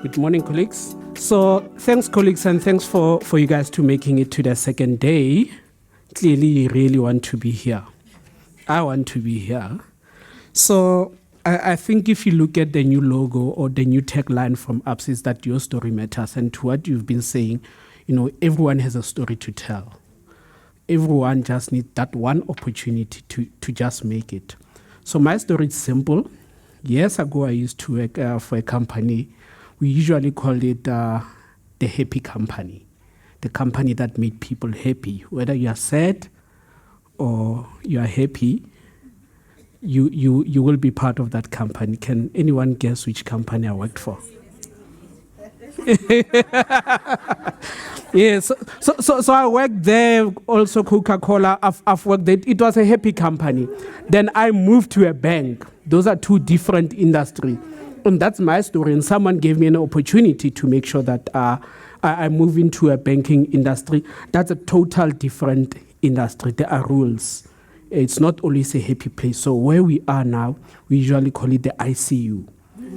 Good morning, colleagues. So thanks, colleagues, and thanks for you guys to making it to the second day. Clearly, you really want to be here. I want to be here. So I think if you look at the new logo or the new tagline from Absa, is that your story matters. And to what you've been saying, everyone has a story to tell. Everyone just needs that one opportunity to just make it. So my story is simple. Years ago, I used to work for a company. We usually call it the happy company, the company that made people happy. Whether you are sad or you are happy, you will be part of that company. Can anyone guess which company I worked for? Yes, so I worked there, also Coca-Cola. I've worked there. It was a happy company. Then I moved to a bank. Those are two different industries. And that's my story. And someone gave me an opportunity to make sure that I move into a banking industry. That's a total different industry. There are rules. It's not always a happy place. So where we are now, we usually call it the ICU.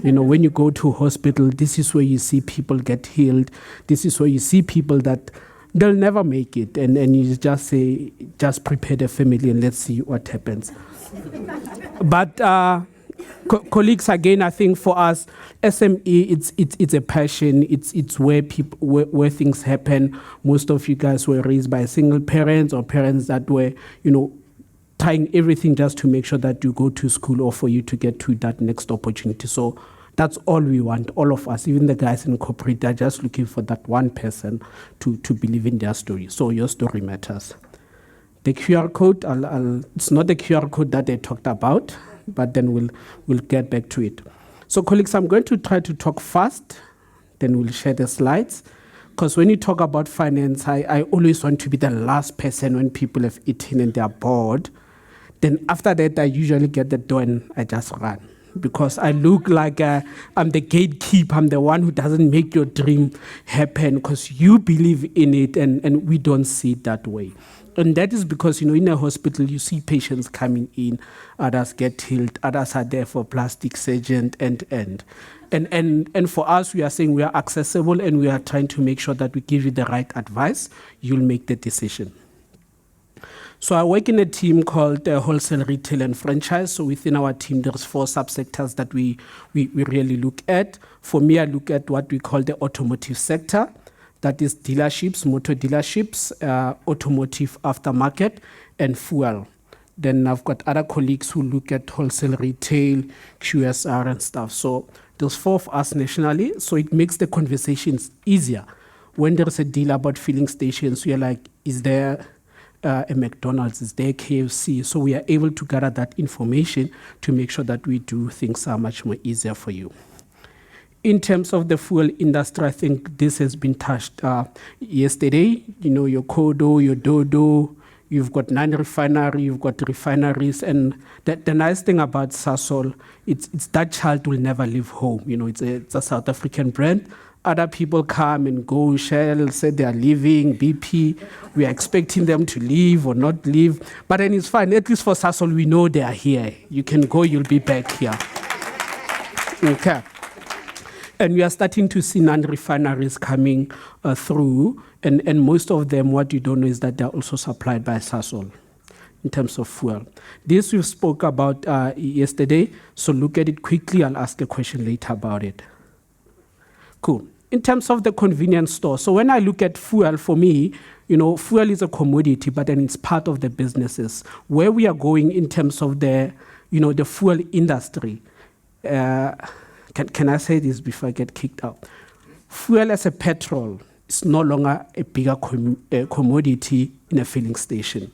When you go to a hospital, this is where you see people get healed. This is where you see people that they'll never make it. And you just say, just prepare the family and let's see what happens. But colleagues, again, I think for us, SME, it's a passion. It's where people where things happen. Most of you guys were raised by single parents or parents that were, trying everything just to make sure that you go to school or for you to get to that next opportunity. So that's all we want, all of us, even the guys in corporate, they're just looking for that one person to believe in their story. So your story matters. The QR code, it's not the QR code that they talked about, but then we'll get back to it. So colleagues, I'm going to try to talk fast, then we'll share the slides. Because when you talk about finance, I always want to be the last person when people have eaten and they're bored. Then after that, I usually get the door and I just run. Because I look like I'm the gatekeeper, I'm the one who doesn't make your dream happen because you believe in it and we don't see it that way. And that is because, in a hospital, you see patients coming in, others get healed, others are there for plastic surgery and for us, we are saying we are accessible and we are trying to make sure that we give you the right advice. You'll make the decision. So I work in a team called Wholesale, Retail and Franchise. So within our team, there's 4 subsectors that we really look at. For me, I look at what we call the automotive sector. That is dealerships, motor dealerships, automotive aftermarket, and fuel. Then I've got other colleagues who look at wholesale retail, QSR and stuff. So there's 4 of us nationally, so it makes the conversations easier. When there's a deal about filling stations, we are like, is there a McDonald's, is there KFC? So we are able to gather that information to make sure that we do things are much more easier for you. In terms of the fuel industry, I think this has been touched yesterday. Your Kodo, your Dodo, you've got non-refinery, you've got refineries. And the nice thing about Sasol, it's that child will never leave home. It's a South African brand. Other people come and go. Shell say they are leaving. BP, we are expecting them to leave or not leave. But then it's fine. At least for Sasol, we know they are here. You can go, you'll be back here. Okay. And we are starting to see non-refineries coming through. And most of them, what you don't know is that they're also supplied by Sasol in terms of fuel. This we spoke about yesterday. So look at it quickly. I'll ask a question later about it. Cool. In terms of the convenience store, so when I look at fuel, for me, fuel is a commodity, but then it's part of the businesses. Where we are going in terms of the fuel industry, can I say this before I get kicked out? Fuel as a petrol is no longer a bigger commodity in a filling station.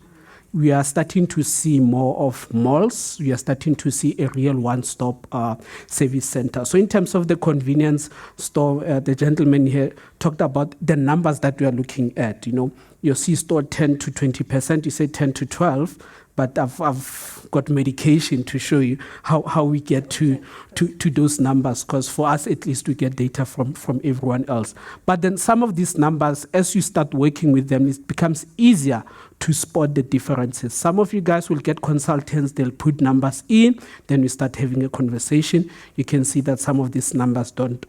We are starting to see more of malls. We are starting to see a real one-stop service center. So in terms of the convenience store, the gentleman here talked about the numbers that we are looking at. Your C-store 10 to 20%, you say 10 to 12, but I've got medication to show you how we get to those numbers, because for us at least we get data from everyone else. But then some of these numbers, as you start working with them, it becomes easier to spot the differences. Some of you guys will get consultants, they'll put numbers in, then we start having a conversation. You can see that some of these numbers don't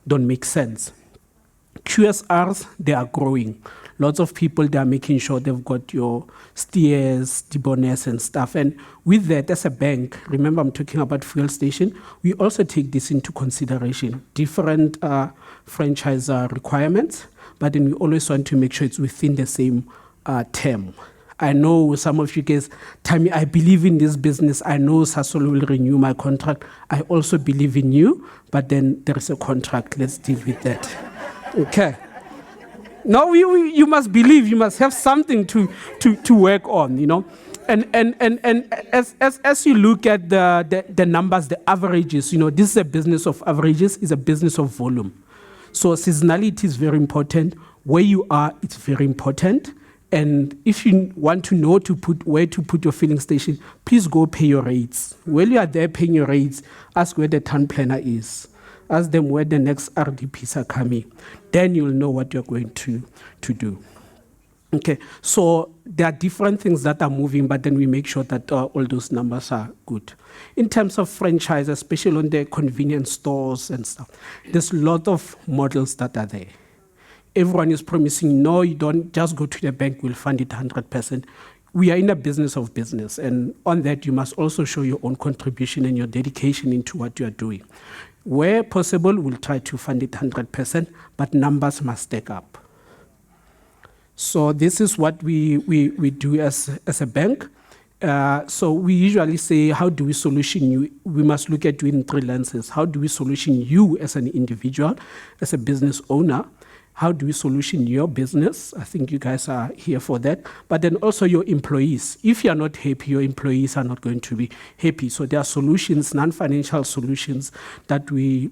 make sense. QSRs, they are growing. Lots of people, they are making sure they've got your steers, debonaires and stuff. And with that, as a bank, remember I'm talking about fuel station, we also take this into consideration. Different franchise requirements, but then we always want to make sure it's within the same term. I know some of you guys, Thami, I believe in this business. I know Sasol will renew my contract. I also believe in you, but then there is a contract. Let's deal with that. Okay. No, you must believe. You must have something to work on, you know. And as you look at the numbers, the averages, you know, this is a business of averages. It's a business of volume. So seasonality is very important. Where you are, it's very important. And if you want to know where to put your filling station, please go pay your rates. While you are there paying your rates, ask where the town planner is. Ask them where the next RDPs are coming. Then you'll know what you're going to do. Okay, so there are different things that are moving, but then we make sure that all those numbers are good. In terms of franchise, especially on the convenience stores and stuff, there's a lot of models that are there. Everyone is promising, no, you don't just go to the bank, we'll fund it 100%. We are in a business of business, and on that, you must also show your own contribution and your dedication into what you are doing. Where possible, we'll try to fund it 100%, but numbers must stack up. So this is what we do as a bank. So we usually say, how do we solution you? We must look at you in three lenses. How do we solution you as an individual, as a business owner? How do we solution your business? I think you guys are here for that. But then also your employees. If you're not happy, your employees are not going to be happy. So there are solutions, non-financial solutions that we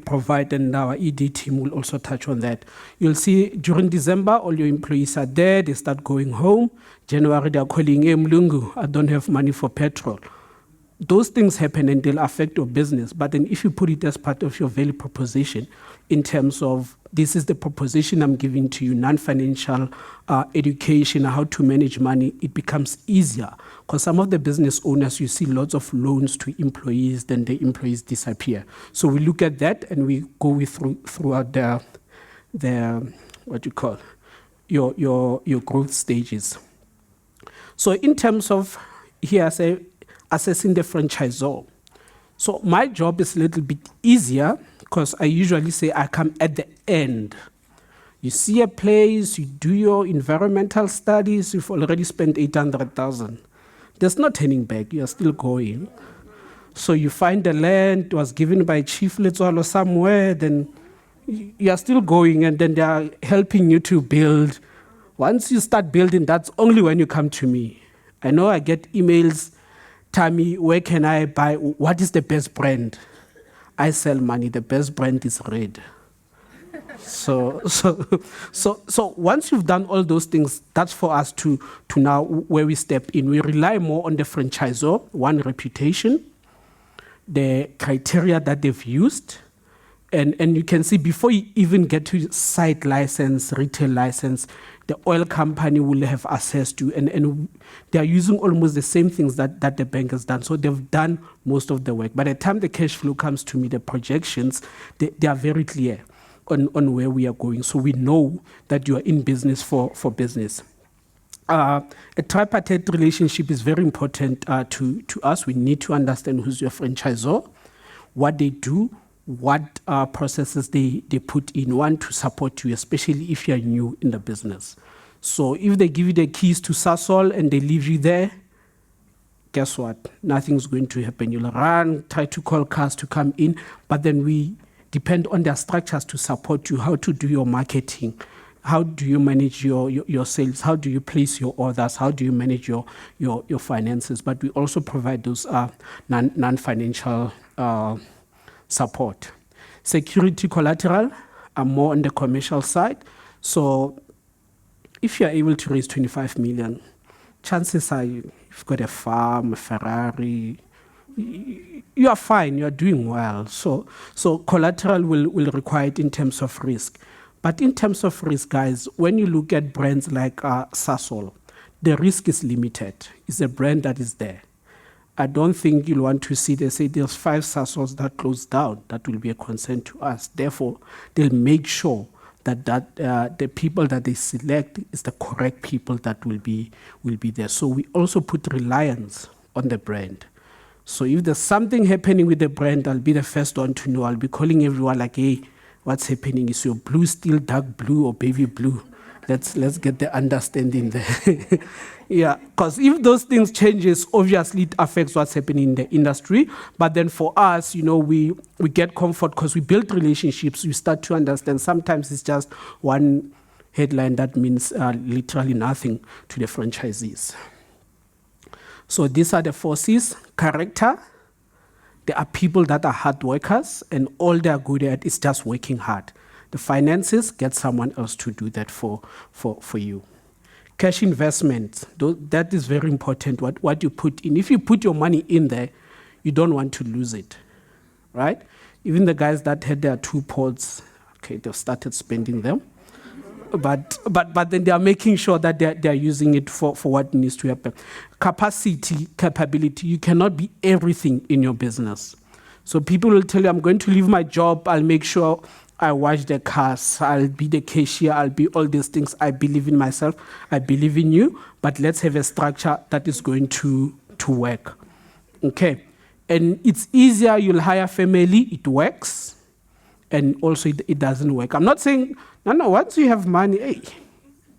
provide, and our ED team will also touch on that. You'll see during December, all your employees are there. They start going home. January, they're calling, hey, Mlungu, I don't have money for petrol. Those things happen and they'll affect your business. But then if you put it as part of your value proposition in terms of this is the proposition I'm giving to you, non-financial education, how to manage money, it becomes easier. Because some of the business owners, you see lots of loans to employees, then the employees disappear. So we look at that and we go throughout the what you call, your growth stages. So in terms of, here I say, assessing the franchisor. So my job is a little bit easier because I usually say I come at the end. You see a place, you do your environmental studies, you've already spent 800,000. There's no turning back, you're still going. So you find the land, it was given by Chief Letsoalo somewhere, then you're still going, and then they are helping you to build. Once you start building, that's only when you come to me. I know I get emails, Thami, where can I buy? What is the best brand? I sell money. The best brand is red. So once you've done all those things, that's for us to now where we step in. We rely more on the franchisor, one, reputation, the criteria that they've used, and you can see before you even get to site license, retail license, the oil company will have access to, and they are using almost the same things that the bank has done. So they've done most of the work. By the time the cash flow comes to me, the projections, they are very clear on where we are going. So we know that you are in business for business. A tripartite relationship is very important to us. We need to understand who's your franchisor, what they do, what processes they put in, one, to support you, especially if you're new in the business. So if they give you the keys to Sasol and they leave you there, guess what? Nothing's going to happen. You'll run, try to call cars to come in, but then we depend on their structures to support you, how to do your marketing, how do you manage your sales, how do you place your orders, how do you manage your finances. But we also provide those non-financial support. Security collateral are more on the commercial side. So if you're able to raise 25 million, chances are you've got a farm, a Ferrari, you are fine, you are doing well. So collateral will require it in terms of risk. But in terms of risk, guys, when you look at brands like Sasol, the risk is limited. It's a brand that is there. I don't think you'll want to see, they say there's 5 Sasols that closed down. That will be a concern to us. Therefore, they'll make sure that the people that they select is the correct people that will be there. So we also put reliance on the brand. So if there's something happening with the brand, I'll be the first one to know. I'll be calling everyone like, hey, what's happening? Is your blue still dark blue or baby blue? Let's get the understanding there. Yeah, because if those things changes, obviously it affects what's happening in the industry. But then for us, we get comfort because we build relationships. We start to understand. Sometimes it's just one headline that means literally nothing to the franchisees. So these are the 4 C's. Character. There are people that are hard workers, and all they are good at is just working hard. The finances, get someone else to do that for you. Cash investment, that is very important, what you put in. If you put your money in there, you don't want to lose it, right? Even the guys that had their 2 pods, okay, they've started spending them. But then they are making sure that they're using it for what needs to happen. Capability, you cannot be everything in your business. So people will tell you, I'm going to leave my job, I'll make sure I wash the cars, I'll be the cashier, I'll be all these things. I believe in myself, I believe in you, but let's have a structure that is going to work. Okay, and it's easier, you'll hire family, it works, and also it doesn't work. I'm not saying, no, once you have money, hey,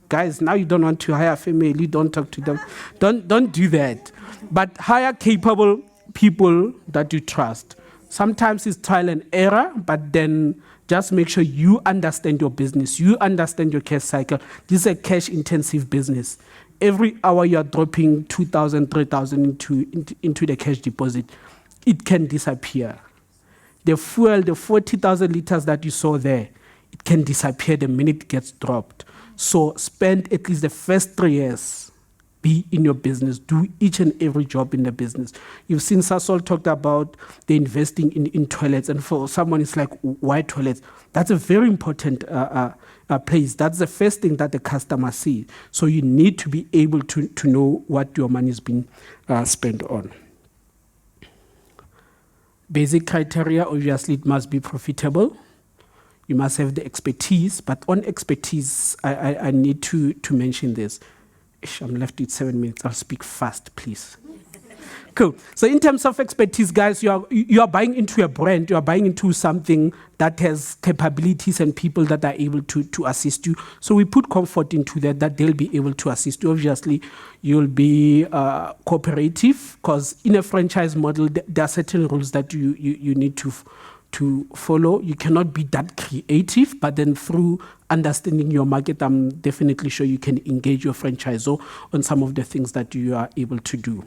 guys, now you don't want to hire family, don't talk to them, don't do that. But hire capable people that you trust. Sometimes it's trial and error, but then just make sure you understand your business, you understand your cash cycle. This is a cash-intensive business. Every hour you are dropping 2,000, 3,000 into the cash deposit, it can disappear. The fuel, the 40,000 liters that you saw there, it can disappear the minute it gets dropped. So spend at least the first 3 years, be in your business, do each and every job in the business. You've seen Sasol talked about the investing in toilets, and for someone it's like, why toilets? That's a very important place. That's the first thing that the customer sees. So you need to be able to know what your money is being spent on. Basic criteria, obviously it must be profitable. You must have the expertise, but on expertise, I need to mention this. I'm left with 7 minutes. I'll speak fast, please. Cool. So in terms of expertise, guys, you are buying into a brand. You are buying into something that has capabilities and people that are able to assist you. So we put comfort into that they'll be able to assist you. Obviously, you'll be cooperative, because in a franchise model, there are certain rules that you need to follow. You cannot be that creative, but then through understanding your market, I'm definitely sure you can engage your franchisor on some of the things that you are able to do.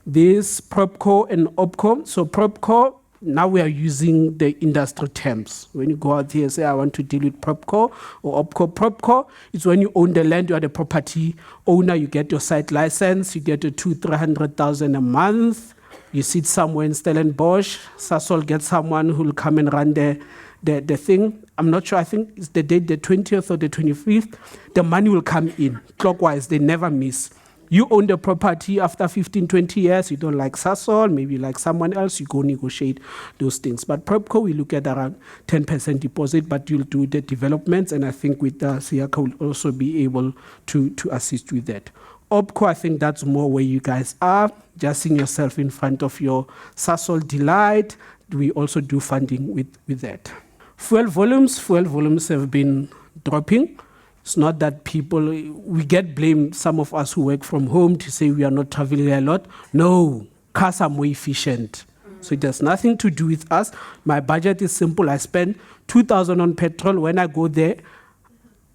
This PropCo and OpCo. So PropCo, now we are using the industry terms. When you go out here and say, I want to deal with PropCo or OpCo. PropCo is when you own the land, you are the property owner, you get your site license, you get your 200,000-300,000 a month. You sit somewhere in Stellenbosch, Sasol gets someone who will come and run the thing. I'm not sure, I think it's the date, the 20th or the 25th. The money will come in clockwise, they never miss. You own the property after 15, 20 years, you don't like Sasol, maybe you like someone else, you go negotiate those things. But PropCo, we look at around 10% deposit, but you'll do the developments, and I think with Siaka will also be able to assist with that. OpCo, I think that's more where you guys are, just seeing yourself in front of your Sasol Delight. We also do funding with that. Fuel volumes have been dropping. It's not that we get blamed, some of us who work from home, to say we are not traveling a lot. No, cars are more efficient. So it has nothing to do with us. My budget is simple. I spend 2,000 on petrol. When I go there,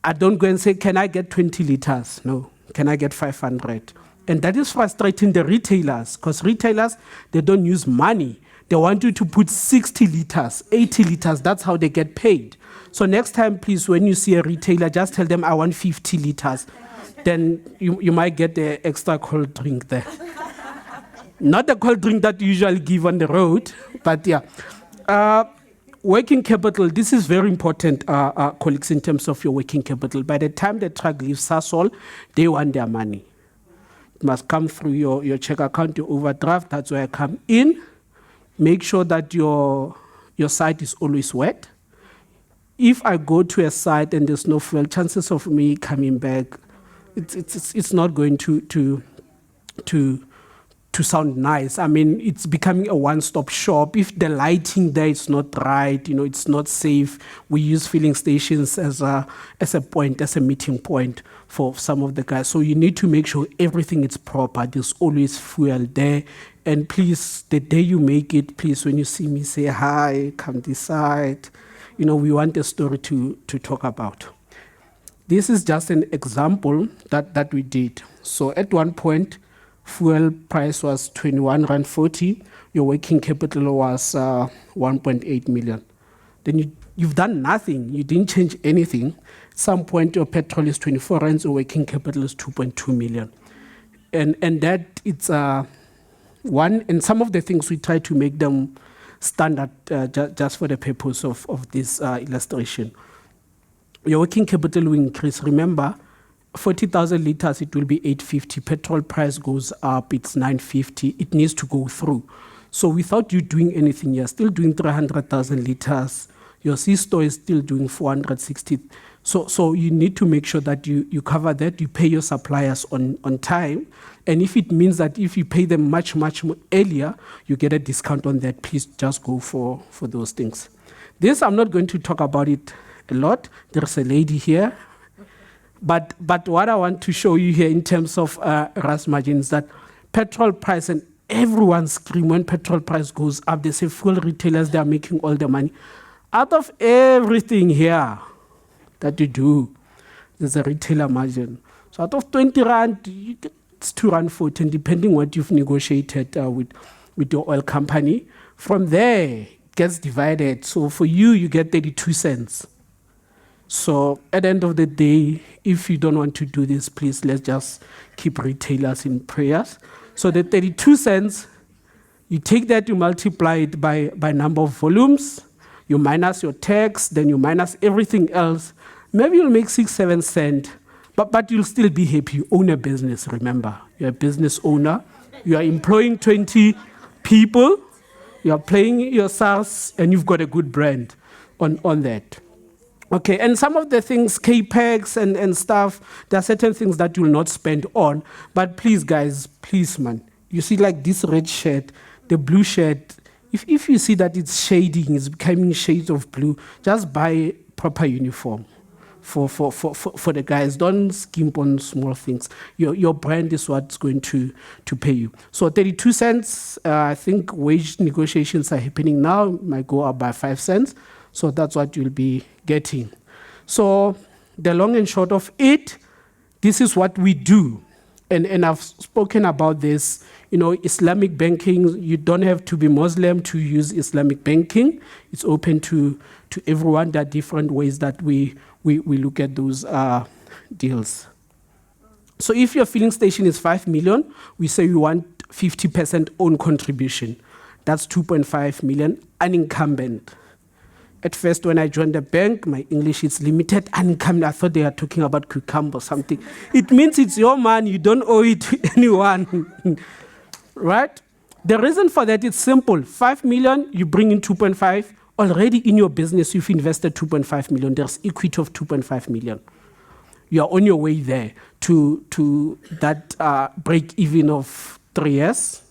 I don't go and say, can I get 20 liters? No. Can I get 500? And that is frustrating the retailers, because retailers, they don't use money. They want you to put 60 liters, 80 liters. That's how they get paid. So next time, please, when you see a retailer, just tell them I want 50 liters. Then you might get the extra cold drink there. Not the cold drink that you usually give on the road, but yeah. working capital, this is very important, colleagues, in terms of your working capital. By the time the truck leaves Sasol, they want their money. It must come through your check account, your overdraft. That's where I come in. Make sure that your site is always wet. If I go to a site and there's no fuel, chances of me coming back, it's not going to sound nice. I mean, it's becoming a one-stop shop. If the lighting there is not right, it's not safe. We use filling stations as a meeting point for some of the guys. So you need to make sure everything is proper. There's always fuel there. And please, the day you make it, please, when you see me, say hi, come this side. We want a story to talk about. This is just an example that we did. So at one point, fuel price was 21.40 Rand. Your working capital was 1.8 million. Then you've done nothing. You didn't change anything. At some point, your petrol is 24 Rand, your working capital is 2.2 million. And that it's one, and some of the things we try to make them standard just for the purpose of this illustration. Your working capital will increase. Remember, 40,000 liters, it will be 850. Petrol price goes up, it's 950. It needs to go through. So without you doing anything, you're still doing 300,000 liters. Your C-store is still doing 460. So you need to make sure that you cover that, you pay your suppliers on time. And if it means that if you pay them much more earlier, you get a discount on that, please just go for those things. This, I'm not going to talk about it a lot. There's a lady here. But what I want to show you here in terms of RAS margin is that petrol price, and everyone scream when petrol price goes up. They say fuel retailers, they are making all the money. Out of everything here that you do, there's a retailer margin. So out of 20 Rand, it's 2 Rand 14, depending what you've negotiated with your oil company. From there, it gets divided. So for you, you get 32 cents. So at the end of the day, if you don't want to do this, please, let's just keep retailers in prayers. So the 32 cents, you take that, you multiply it by number of volumes, you minus your tax, then you minus everything else. Maybe you'll make 6-7 cents, but you'll still be happy. You own a business, remember. You're a business owner. You are employing 20 people. You are paying your SARS, and you've got a good brand on that. Okay, and some of the things, Capex and stuff, there are certain things that you will not spend on. But please, guys, please, man, you see like this red shirt, the blue shirt, if you see that it's shading, it's becoming shades of blue, just buy proper uniform for the guys. Don't skimp on small things. Your brand is what's going to pay you. So 32 cents, I think wage negotiations are happening now, might go up by 5 cents. So that's what you'll be getting. So the long and short of it, this is what we do. And I've spoken about this, Islamic banking, you don't have to be Muslim to use Islamic banking. It's open to everyone. There are different ways that we look at those deals. So if your filling station is 5 million, we say you want 50% own contribution. That's 2.5 million unincumbent. At first, when I joined the bank, my English is limited. Unincumbent, I thought they are talking about cucumber or something. It means it's your money. You don't owe it to anyone. Right? The reason for that is simple. 5 million, you bring in 2.5. Already in your business, you've invested 2.5 million. There's equity of 2.5 million. You are on your way there to that break even of 3 years.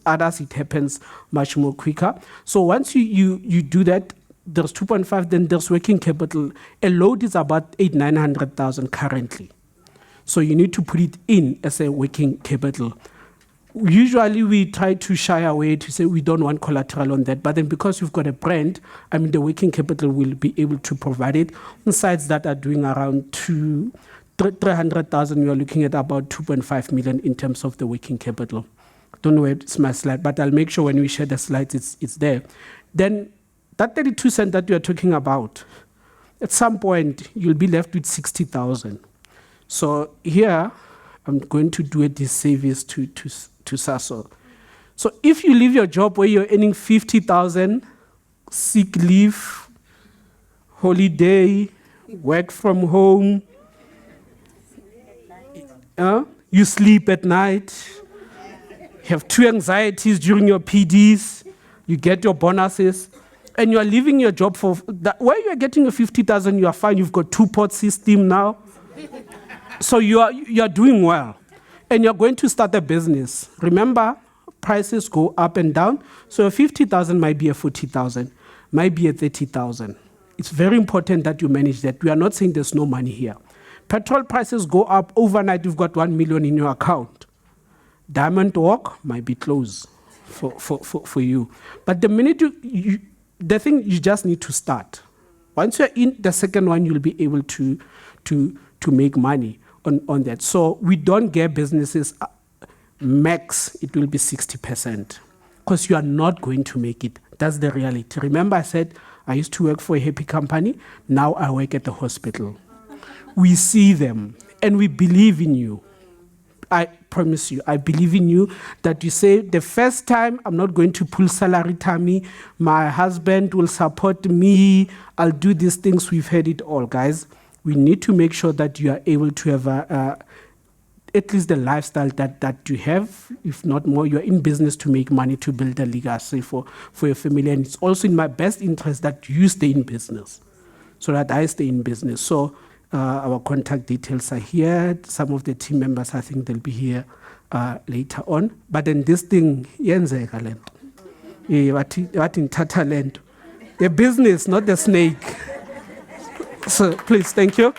Others, it happens much more quicker. So once you do that, there's 2.5, then there's working capital. A load is about 800,000-900,000 currently. So you need to put it in as a working capital. Usually we try to shy away to say we don't want collateral on that, but then because you've got a brand, the working capital will be able to provide it. On sites that are doing around 300,000, you're looking at about 2.5 million in terms of the working capital. I don't know where it's my slide, but I'll make sure when we share the slides, it's there. Then that 32 cents that you're talking about, at some point, you'll be left with 60,000. So here, I'm going to do a disservice to Sasol. So if you leave your job where you're earning 50,000, sick leave, holiday, work from home, you sleep at night, you have 2 anxieties during your PDs, you get your bonuses, and you are leaving your job for that. Where you are getting your 50,000, you are fine. You've got 2-port system now, so you are doing well, and you're going to start a business. Remember, prices go up and down, so a 50,000 might be a 40,000, might be a 30,000. It's very important that you manage that. We are not saying there's no money here. Petrol prices go up overnight. You've got 1 million in your account. Diamond Walk might be closed for you. But the minute you just need to start. Once you're in the second one, you'll be able to make money on that. So we don't get businesses max, it will be 60%, because you are not going to make it. That's the reality. Remember I said I used to work for a happy company. Now I work at the hospital. We see them and we believe in you. I promise you, I believe in you that you say the first time I'm not going to pull salary, Thami. My husband will support me. I'll do these things. We've heard it all, guys. We need to make sure that you are able to have at least the lifestyle that you have. If not more, you're in business to make money, to build a legacy for your family. And it's also in my best interest that you stay in business so that I stay in business. So our contact details are here. Some of the team members, I think they'll be here later on. But then this thing, yenzeka lento. What in Tata lento. The business, not the snake. So please, thank you.